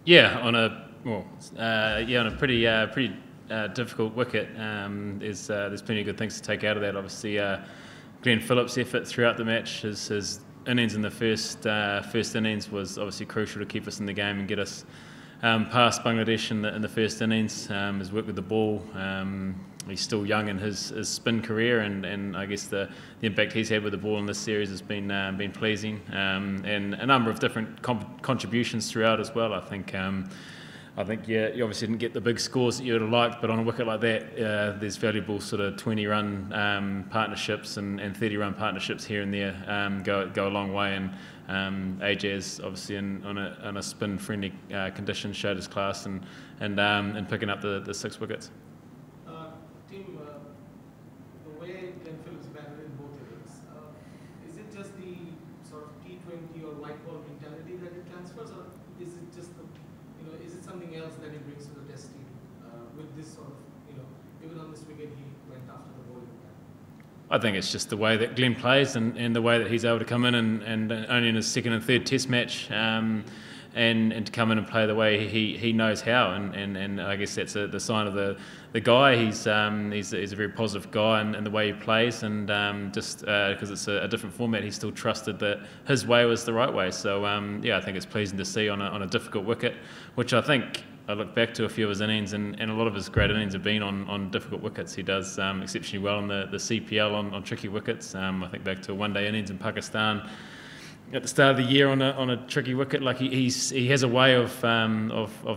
Yeah, on a on a pretty difficult wicket. There's plenty of good things to take out of that. Obviously, Glenn Phillips' effort throughout the match, his innings in the first innings was obviously crucial to keep us in the game and get us past Bangladesh in the first innings. His work with the ball. He's still young in his spin career, and I guess the impact he's had with the ball in this series has been pleasing, and a number of different contributions throughout as well. I think you obviously didn't get the big scores that you would have liked, but on a wicket like that, there's valuable sort of 20-run partnerships and 30-run partnerships here and there go a long way. And AJ's obviously on a spin-friendly condition showed his class and picking up the 6 wickets. Tim, the way Glenn Phillips batted in both innings, is it just the sort of T20 or white ball mentality that it transfers, or is it just is it something else that he brings to the test team with this sort of, even on this wicket he went after the bowling? I think it's just the way that Glenn plays and the way that he's able to come in and only in his second and third test match and to come in and play the way he knows how, and I guess that's the sign of the guy. He's a very positive guy in the way he plays, and just because it's a different format, he still trusted that his way was the right way. So I think it's pleasing to see on a difficult wicket, which I think I look back to a few of his innings, and a lot of his great innings have been on difficult wickets. He does exceptionally well in the CPL on tricky wickets. I think back to a one-day innings in Pakistan at the start of the year on a tricky wicket. Like he has a way of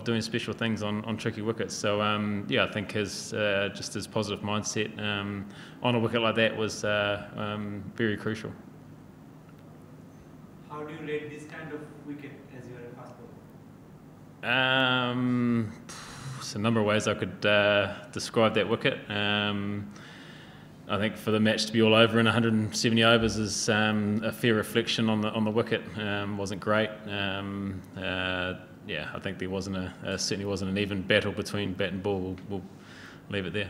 doing special things on tricky wickets. So I think his just his positive mindset on a wicket like that was very crucial. How do you rate this kind of wicket as you are a fast bowler? There's a number of ways I could describe that wicket. I think for the match to be all over in 170 overs is a fair reflection on the wicket. Wasn't great. I think there certainly wasn't an even battle between bat and ball. We'll leave it there.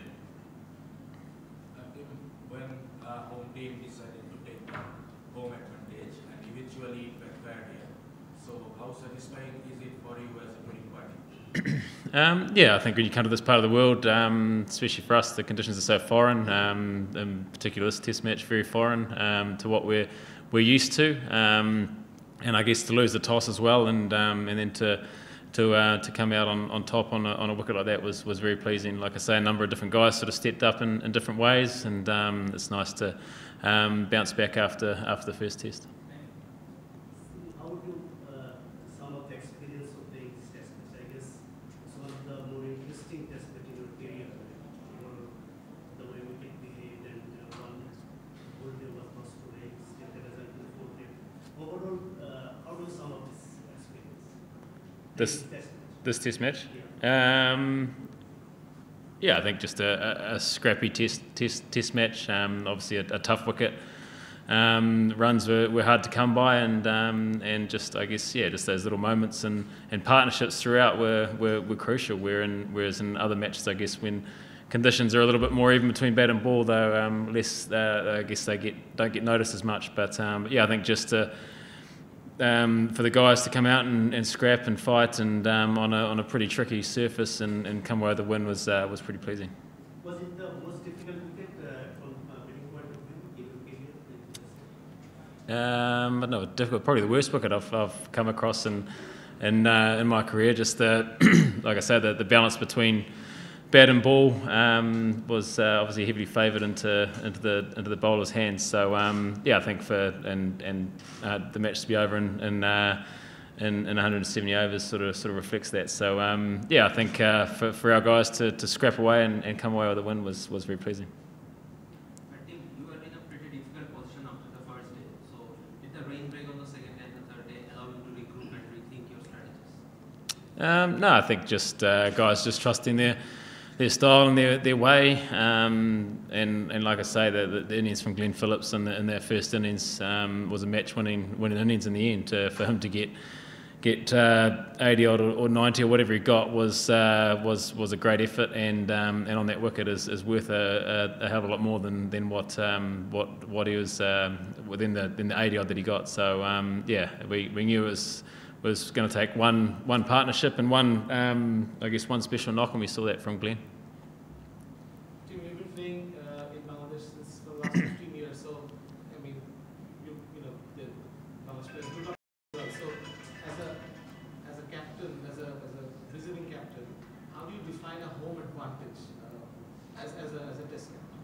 When home team decided to take home advantage and eventually it backfired here, so how satisfying is it for you as a winning party? I think when you come to this part of the world, especially for us, the conditions are so foreign. In particular, this Test match very foreign to what we're used to, and I guess to lose the toss as well, and then to come out on top on a wicket like that was very pleasing. Like I say, a number of different guys sort of stepped up in different ways, and it's nice to bounce back after the first Test. How would you sum up the experience of playing this Test match? I guess it's one of the more interesting Test match in your career. The way wicket behaved, and one whole day was lost today, still the result in the fourth day. Overall, how do you sum up this experience? This Test match? Yeah. I think just a scrappy test match. Obviously a tough wicket. Runs were hard to come by, and just I guess just those little moments and partnerships throughout were crucial. Whereas in other matches, I guess when conditions are a little bit more even between bat and ball, though less, I guess they don't get noticed as much. But I think just for the guys to come out and scrap and fight and on a pretty tricky surface and come away with the win was pretty pleasing. Was it the most difficult wicket from winning point of view in your career? No, difficult. Probably the worst wicket I've come across in my career. Just like I said, the balance between bat and ball was obviously heavily favoured into the bowler's hands. So I think the match to be over in 170 overs sort of reflects that. So I think for our guys to scrap away and come away with a win was very pleasing. I think you were in a pretty difficult position after the first day. So did the rain break on the second and the third day allow you to regroup and rethink your strategies? No, I think just guys just trusting their style and their way, and like I say, the innings from Glenn Phillips in their first innings was a match-winning innings in the end. For him to get 80 odd or 90 or whatever he got was a great effort, and on that wicket is worth a hell of a lot more than what he was within the 80 odd that he got. So we knew it was was going to take one partnership and I guess one special knock, and we saw that from Glenn. Tim, you've been playing in Bangladesh since for the last 15 years, so I mean, you know, the Bangladesh players do not well. So as a captain, as a visiting captain, how do you define a home advantage as a test captain?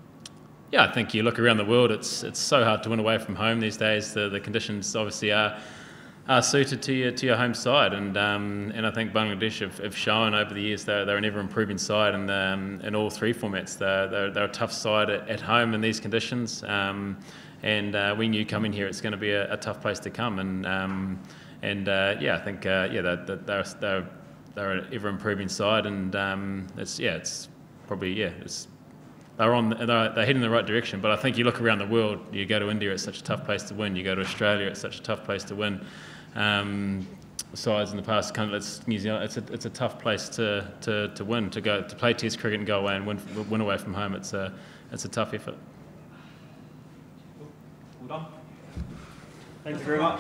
Yeah, I think you look around the world, it's so hard to win away from home these days. The conditions obviously are suited to your home side, and I think Bangladesh have shown over the years they're an ever improving side, and in all three formats they're a tough side at home in these conditions, and we knew coming here it's going to be a tough place to come, and I think they're an ever improving side, and they're heading in the right direction. But I think you look around the world, you go to India, it's such a tough place to win. You go to Australia, it's such a tough place to win. Sides in the past, New Zealand, it's a tough place to win, to play Test cricket and go away and win away from home. It's a tough effort. Well done. Thank you very much.